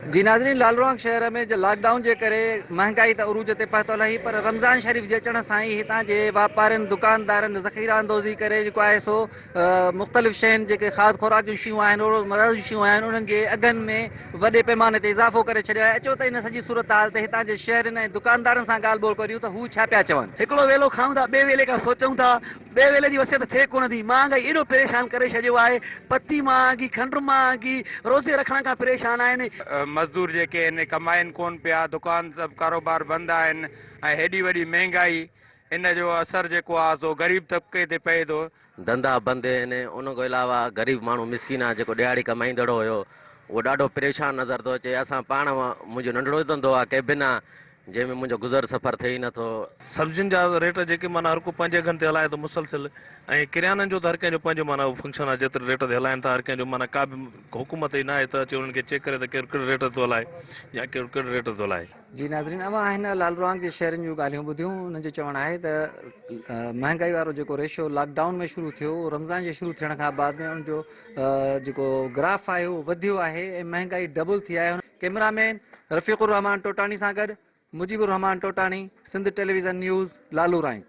जी नाज़रीन, लालरोंग शहर में लॉकडाउन जे करे महंगाई त उरूज ते पहुतल रही, पर रमज़ान शरीफ़ जे अचण सां ई हितां जे वापारियुनि दुकानदारनि ज़ख़ीरा अंदोज़ी करे जेको आहे सो मुख़्तलिफ़ शयुनि जेके खाद खुराक जूं शयूं आहिनि, रोज़मर्रा जूं शयूं आहिनि, उन्हनि जे अघनि में वॾे पैमाने ते इज़ाफ़ो करे छॾियो आहे। अचो त इन सॼी सूरत हाल ते हितां जे शहरनि ऐं दुकानदारनि सां ॻाल्हि ॿोल करियूं त हू छा पिया चवनि। हिकिड़ो वेलो खाऊं था, ॿिए वेले खां सोचूं था, ॿिए वेले जी वसियत थिए कोन थी। महांगाई एॾो परेशान करे छॾियो आहे, पती महांगी, खंड महांगी, रोज़े रखण खां परेशान आहिनि। मज़दूर जेके आहिनि कमाइनि कोन पिया, दुकान सभु कारोबार बंदि आहिनि ऐं हेॾी वॾी महांगाई, इन जो असरु जेको आहे सो ग़रीब तबिके ते पए थो। धंधा बंदि आहिनि, उन खां अलावा ग़रीब माण्हू मिसकिन आहे जेको ॾियाड़ी कमाईंदड़ो हुयो, उहो ॾाढो परेशान नज़र थो अचे। असां पाण मुंहिंजो नंढिड़ो धंधो आहे केबिन आहे, जंहिंमें मुंहिंजो गुज़र सफ़र थिए ई नथो। सब्जियुनि जा रेट जेके माना हर को पंहिंजे अघनि ते हलाए थो मुसलसिल, ऐं किरियाननि जो त हर कंहिंजो पंहिंजो माना फंक्शन आहे, जेतिरे रेट ते हलाइनि था हर कंहिंजो माना का बि हुकूमत ई न आहे त अचे उन्हनि खे चेक करे त कहिड़ो कहिड़ो रेट थो हलाए या कहिड़ो कहिड़ो रेट थो हलाए। जी नाज़रीन, अवां हिन लालरोंग जे शहरनि जूं ॻाल्हियूं ॿुधियूं। उन्हनि जो चवणु आहे त महांगाई वारो जेको रेशियो लॉकडाउन में शुरू थियो, रमज़ान जे शुरू थियण खां बाद में उनजो जेको ग्राफ आहे उहो वधियो आहे ऐं महांगाई डबल थी आहे। कैमरामैन रफ़ीकुर रहमान टोटानी सां गॾु मुजीबुर रहमान टोटानी, सिंध टेलीविज़न न्यूज़, लालू राई।